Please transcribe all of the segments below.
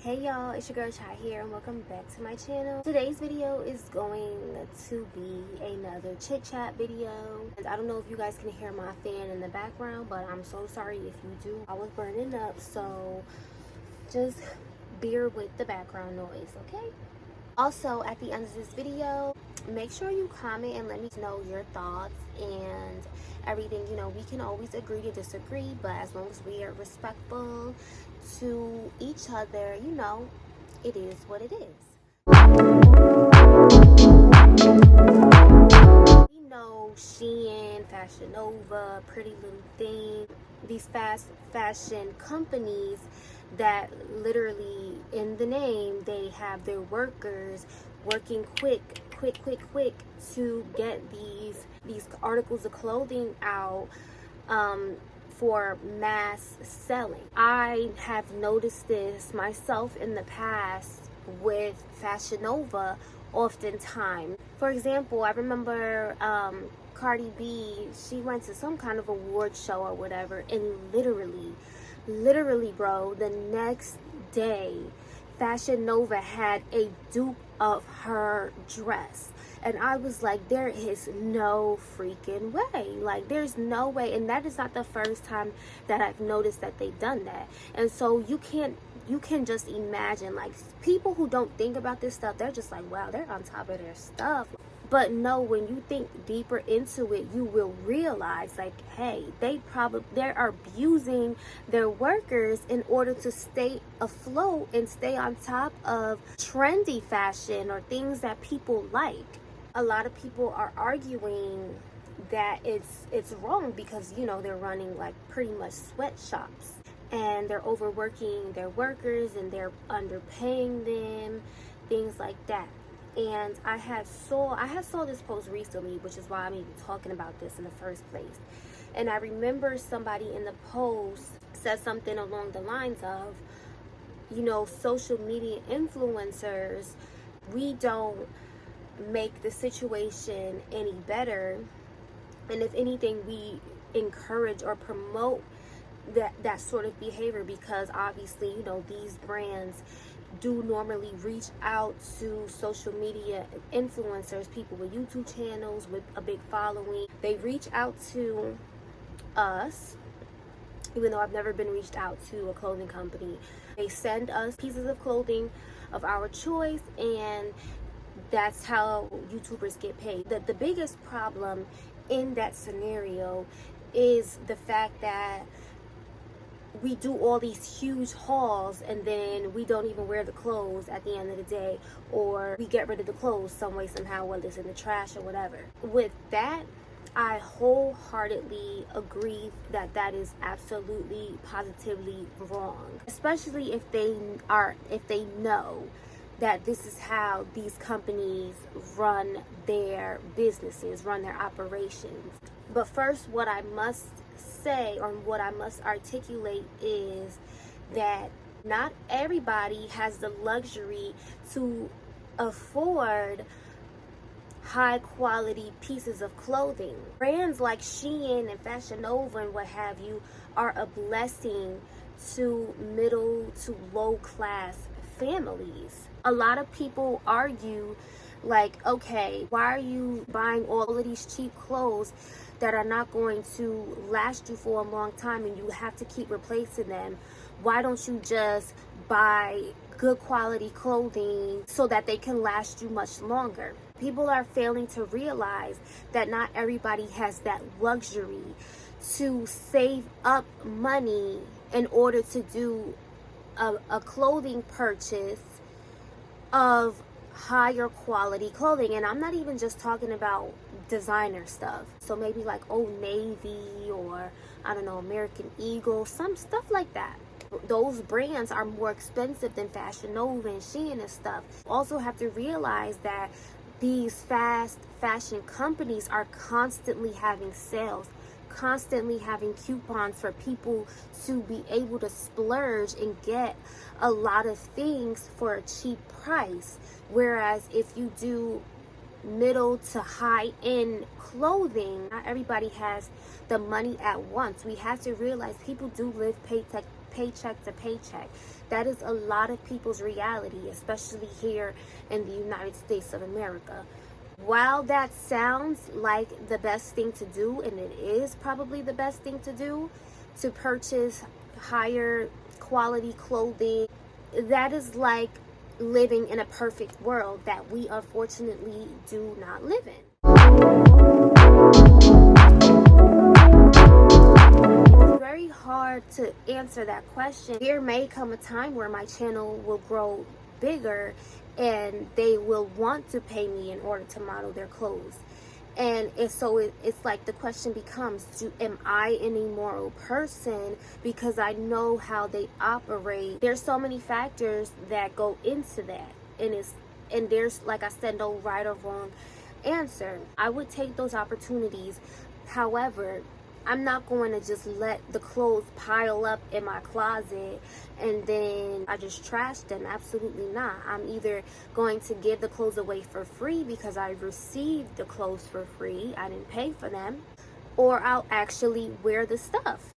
Hey y'all, it's your girl Chai here and welcome back to my channel. Today's video is going to be another chit chat video. And I don't know if you guys can hear my fan in the background, but I'm so sorry if you do. I was burning up, so just bear with the background noise, okay? Also, at the end of this video, make sure you comment and let me know your thoughts and everything. You know, we can always agree to disagree, but as long as we are respectful to each other, you know, it is what it is. We know Shein, Fashion Nova, Pretty Little Thing, these fast fashion companies that literally in the name they have their workers working quick to get these articles of clothing out for mass selling. I have noticed this myself in the past with Fashion Nova oftentimes. For example, I remember Cardi B, she went to some kind of award show or whatever, and literally bro, the next day Fashion Nova had a dupe of her dress. And I was like, there is no freaking way. Like, there's no way. And that is not the first time that I've noticed that they've done that. And so you can just imagine, like, people who don't think about this stuff, they're just like, wow, they're on top of their stuff. But no, when you think deeper into it, you will realize, like, hey, they're abusing their workers in order to stay afloat and stay on top of trendy fashion or things that people like. A lot of people are arguing that it's wrong because, you know, they're running like pretty much sweatshops and they're overworking their workers and they're underpaying them, things like that. And I had saw this post recently, which is why I'm even talking about this in the first place. And I remember somebody in the post said something along the lines of, you know, social media influencers, we don't make the situation any better, and if anything, we encourage or promote that sort of behavior, because obviously, you know, these brands do normally reach out to social media influencers, people with YouTube channels with a big following. They reach out to us, even though I've never been reached out to a clothing company. They send us pieces of clothing of our choice, and that's how YouTubers get paid. The biggest problem in that scenario is the fact that we do all these huge hauls and then we don't even wear the clothes at the end of the day, or we get rid of the clothes some way, somehow, whether it's in the trash or whatever. With that, I wholeheartedly agree that is absolutely positively wrong, especially if they know that this is how these companies run their businesses, run their operations. But first, what I must say, or what I must articulate, is that not everybody has the luxury to afford high quality pieces of clothing. Brands like Shein and Fashion Nova and what have you are a blessing to middle to low class families. A lot of people argue like, okay, why are you buying all of these cheap clothes that are not going to last you for a long time and you have to keep replacing them? Why don't you just buy good quality clothing so that they can last you much longer? People are failing to realize that not everybody has that luxury to save up money in order to do a clothing purchase of higher quality clothing. And I'm not even just talking about designer stuff. So maybe like Old Navy or, I don't know, American Eagle, some stuff like that. Those brands are more expensive than Fashion Nova and Shein and stuff. Also have to realize that these fast fashion companies are constantly having sales, constantly having coupons for people to be able to splurge and get a lot of things for a cheap price. Whereas if you do middle to high end clothing, not everybody has the money at once. We have to realize people do live paycheck to paycheck. That is a lot of people's reality, especially here in the United States of America. While that sounds like the best thing to do, and it is probably the best thing to do, to purchase higher quality clothing, that is like living in a perfect world that we unfortunately do not live in. It's very hard to answer that question. There may come a time where my channel will grow bigger and they will want to pay me in order to model their clothes. And it's like the question becomes, am I an immoral person because I know how they operate? There's so many factors that go into that. And there's, like I said, no right or wrong answer. I would take those opportunities. However, I'm not going to just let the clothes pile up in my closet and then I just trash them. Absolutely not. I'm either going to give the clothes away for free because I received the clothes for free, I didn't pay for them, or I'll actually wear the stuff.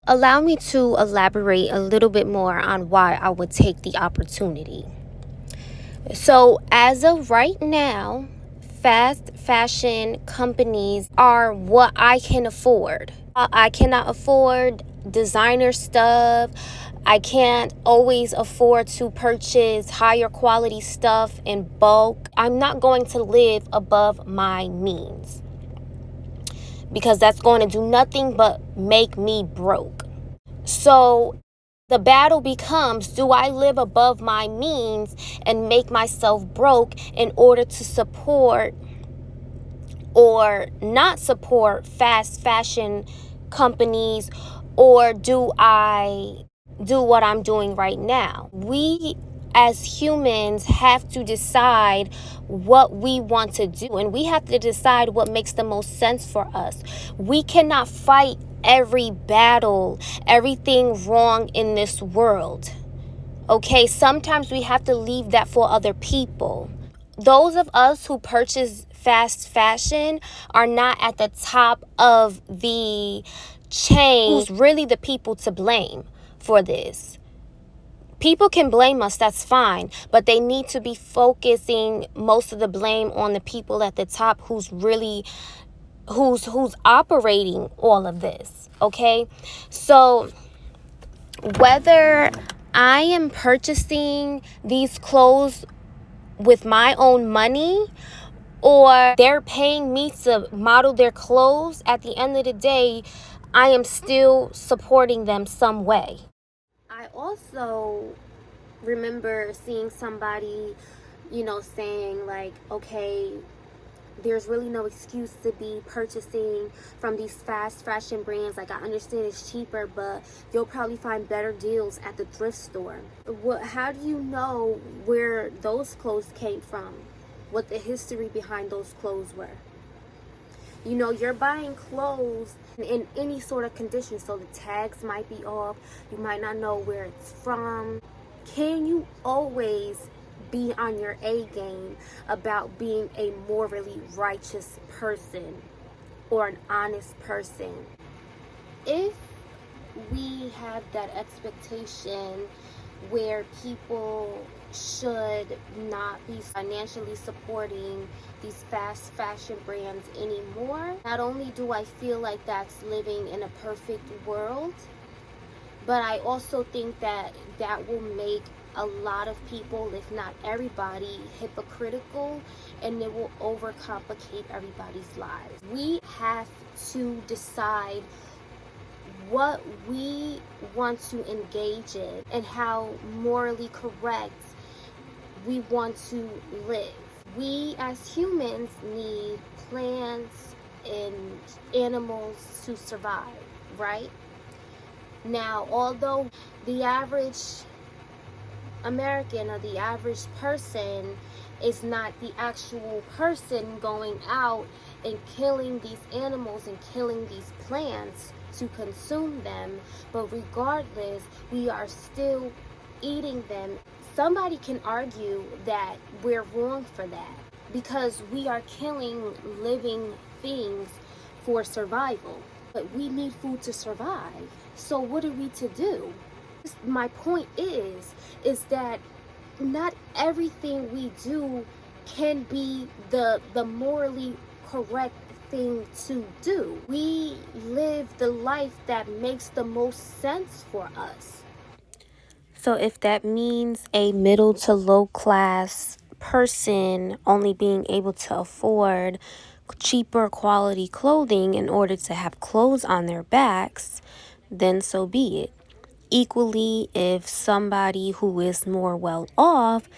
Allow me to elaborate a little bit more on why I would take the opportunity. So as of right now, fast fashion companies are what I can afford. I cannot afford designer stuff. I can't always afford to purchase higher quality stuff in bulk. I'm not going to live above my means because that's going to do nothing but make me broke. So the battle becomes, do I live above my means and make myself broke in order to support or not support fast fashion companies, or do I do what I'm doing right now? We as humans have to decide what we want to do, and we have to decide what makes the most sense for us. We cannot fight every battle, everything wrong in this world. Okay, sometimes we have to leave that for other people. Those of us who purchase fast fashion are not at the top of the chain. Who's really the people to blame for this? People can blame us, that's fine, but they need to be focusing most of the blame on the people at the top who's operating all of this. Okay, so whether I am purchasing these clothes with my own money or they're paying me to model their clothes, at the end of the day, I am still supporting them some way. I also remember seeing somebody, saying like, okay, there's really no excuse to be purchasing from these fast fashion brands. Like, I understand it's cheaper, but you'll probably find better deals at the thrift store. How do you know where those clothes came from? What the history behind those clothes were? You're buying clothes in any sort of condition, so the tags might be off. You might not know where it's from. Can you always be on your A game about being a morally righteous person or an honest person? If we have that expectation where people should not be financially supporting these fast fashion brands anymore, not only do I feel like that's living in a perfect world, but I also think that will make a lot of people, if not everybody, hypocritical, and it will overcomplicate everybody's lives. We have to decide what we want to engage in and how morally correct we want to live. We as humans need plants and animals to survive, right? Now, although the average American or the average person is not the actual person going out and killing these animals and killing these plants to consume them, but regardless, we are still eating them. Somebody can argue that we're wrong for that because we are killing living things for survival, but we need food to survive. So what are we to do? My point is that not everything we do can be the morally correct thing to do. We live the life that makes the most sense for us. So if that means a middle to low class person only being able to afford cheaper quality clothing in order to have clothes on their backs, then so be it. Equally, if somebody who is more well off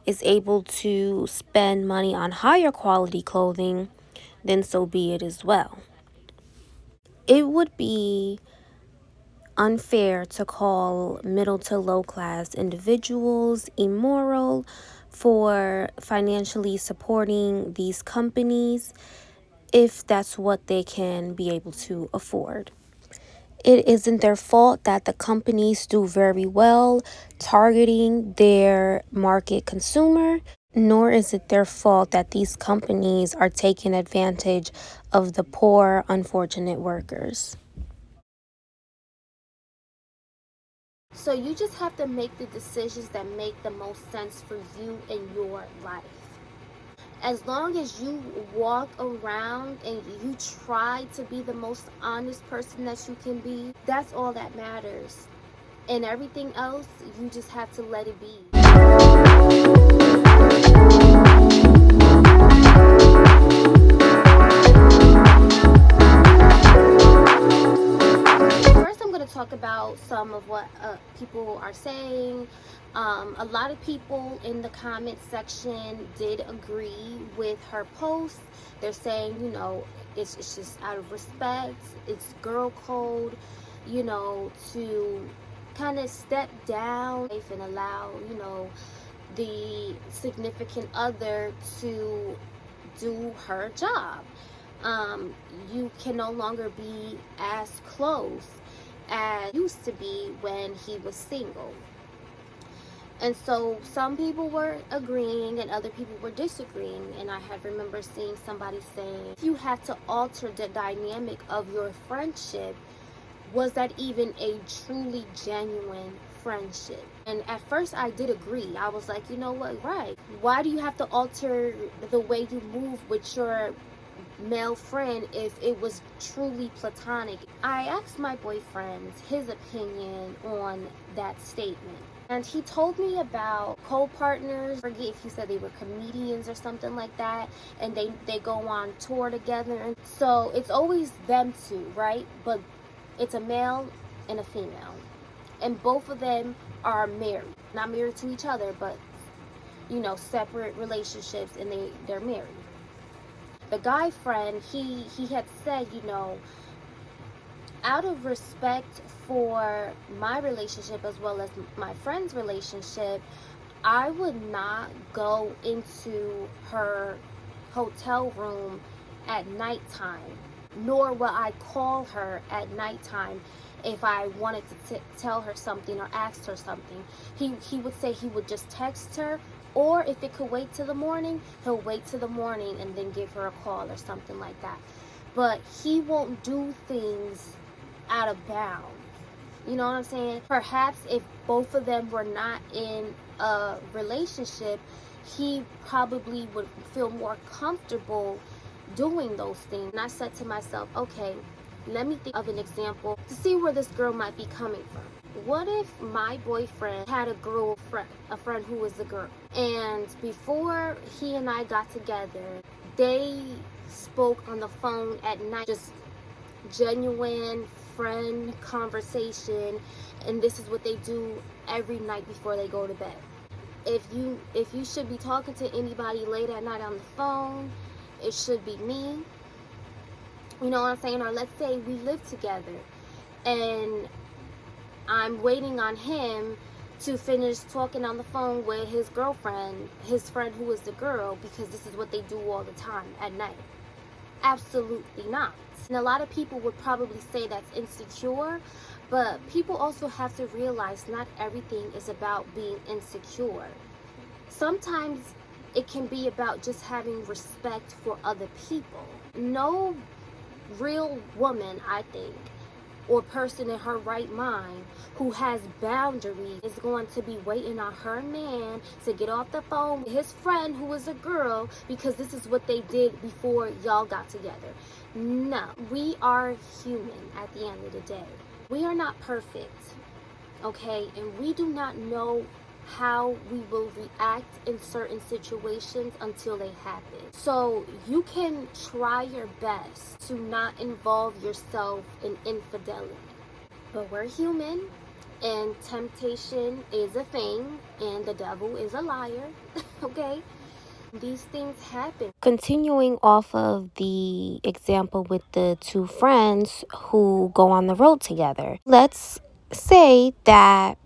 is able to spend money on higher quality clothing, then so be it as well. It would be unfair to call middle to low class individuals immoral for financially supporting these companies if that's what they can be able to afford. It isn't their fault that the companies do very well targeting their market consumer, nor is it their fault that these companies are taking advantage of the poor, unfortunate workers. So you just have to make the decisions that make the most sense for you in your life. As long as you walk around and you try to be the most honest person that you can be, that's all that matters. And everything else, you just have to let it be. First, I'm going to talk about some of what people are saying. A lot of people in the comment section did agree with her post. They're saying, it's just out of respect. It's girl code, to kind of step down and allow, the significant other to do her job. You can no longer be as close as used to be when he was single. And so some people were agreeing and other people were disagreeing. And I had remember seeing somebody saying, if you had to alter the dynamic of your friendship, was that even a truly genuine friendship? And at first I did agree. I was like, you know what, right. Why do you have to alter the way you move with your male friend if it was truly platonic? I asked my boyfriend his opinion on that statement. And he told me about co-partners. I forget if he said they were comedians or something like that. And they go on tour together. And so it's always them two, right? But it's a male and a female. And both of them are married. Not married to each other, but, separate relationships, and they're married. The guy friend, he had said, out of respect for my relationship as well as my friend's relationship, I would not go into her hotel room at nighttime, nor will I call her at nighttime if I wanted to tell her something or ask her something. He would say he would just text her, or if it could wait till the morning, he'll wait till the morning and then give her a call or something like that. But he won't do things out of bounds. You know what I'm saying? Perhaps if both of them were not in a relationship, he probably would feel more comfortable doing those things. And I said to myself, okay, let me think of an example to see where this girl might be coming from. What if my boyfriend had a friend who was a girl, and before he and I got together, they spoke on the phone at night, just genuine friend conversation, and this is what they do every night before they go to bed. If you should be talking to anybody late at night on the phone, it should be me. You know what I'm saying? Or let's say we live together and I'm waiting on him to finish talking on the phone with his girlfriend, his friend who is the girl, because this is what they do all the time at night. Absolutely not. And a lot of people would probably say that's insecure, but people also have to realize not everything is about being insecure. Sometimes it can be about just having respect for other people. No real woman, I think, or person in her right mind who has boundaries is going to be waiting on her man to get off the phone with his friend who is a girl because this is what they did before y'all got together. No, we are human at the end of the day. We are not perfect, okay? And we do not know how we will react in certain situations until they happen. So you can try your best to not involve yourself in infidelity. But we're human, and temptation is a thing, and the devil is a liar, okay? These things happen. Continuing off of the example with the two friends who go on the road together, let's say that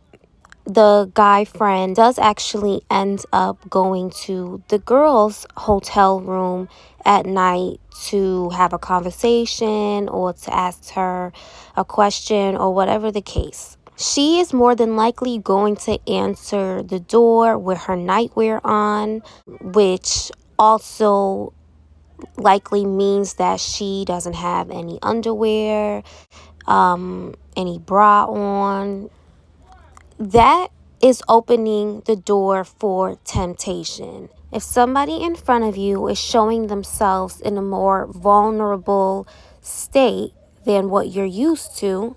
the guy friend does actually end up going to the girl's hotel room at night to have a conversation or to ask her a question or whatever the case. She is more than likely going to answer the door with her nightwear on, which also likely means that she doesn't have any underwear, any bra on. That is opening the door for temptation. If somebody in front of you is showing themselves in a more vulnerable state than what you're used to,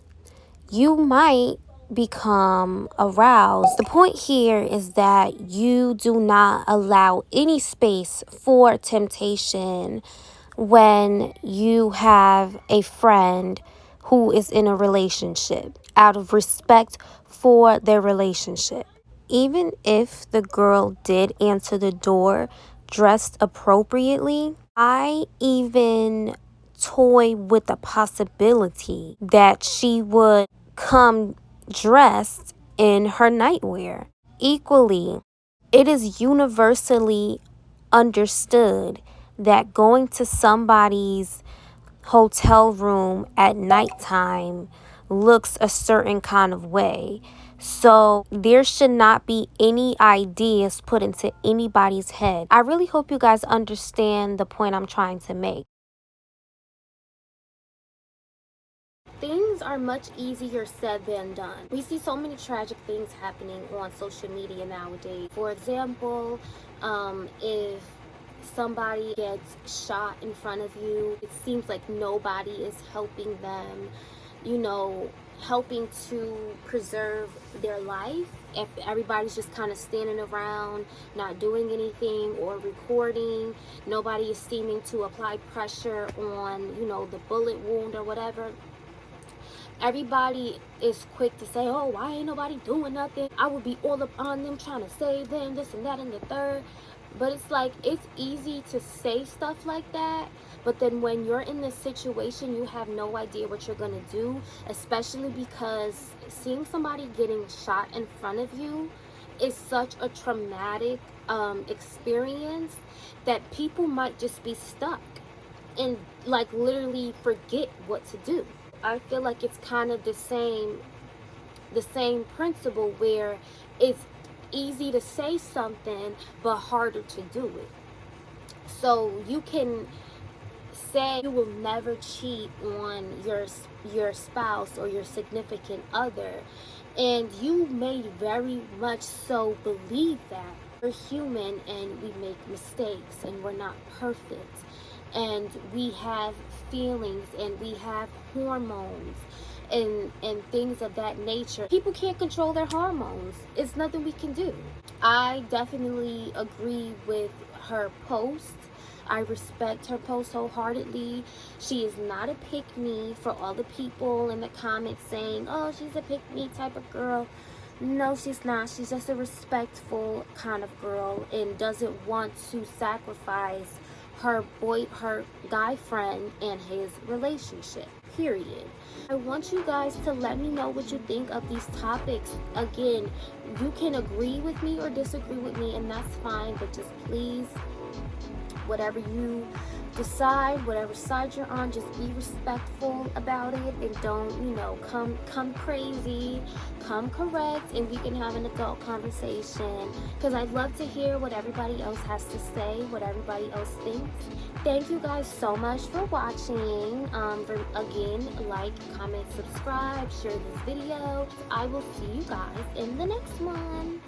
you might become aroused. The point here is that you do not allow any space for temptation when you have a friend who is in a relationship, out of respect for their relationship. Even if the girl did answer the door dressed appropriately, I even toy with the possibility that she would come dressed in her nightwear. Equally, it is universally understood that going to somebody's hotel room at nighttime looks a certain kind of way. So there should not be any ideas put into anybody's head. I really hope you guys understand the point I'm trying to make. Things are much easier said than done. We see so many tragic things happening on social media nowadays. For example, if somebody gets shot in front of you, it seems like nobody is helping them, helping to preserve their life. If everybody's just kind of standing around, not doing anything or recording, nobody is seeming to apply pressure on, the bullet wound or whatever. Everybody is quick to say, oh, why ain't nobody doing nothing? I would be all up on them trying to save them, this and that and the third. But it's like, it's easy to say stuff like that, but then when you're in this situation, you have no idea what you're going to do, especially because seeing somebody getting shot in front of you is such a traumatic experience that people might just be stuck and like literally forget what to do. I feel like it's kind of the same principle where it's easy to say something but harder to do it. So you can say you will never cheat on your spouse or your significant other, and you may very much so believe that. We're human and we make mistakes and we're not perfect, and we have feelings and we have hormones and things of that nature. People can't control their hormones. It's nothing we can do. I definitely agree with her post. I respect her post wholeheartedly. She is not a pick-me for all the people in the comments saying, oh, she's a pick-me type of girl. No, she's not. She's just a respectful kind of girl and doesn't want to sacrifice her guy friend and his relationship, period. I want you guys to let me know what you think of these topics. Again, you can agree with me or disagree with me, and that's fine, but just please, whatever you decide whatever side you're on. Just be respectful about it, and don't, you know, come crazy, come correct, and we can have an adult conversation, because I'd love to hear what everybody else has to say, what everybody else thinks. Thank you guys so much for watching. Again, like, comment, subscribe, share this video. I will see you guys in the next one.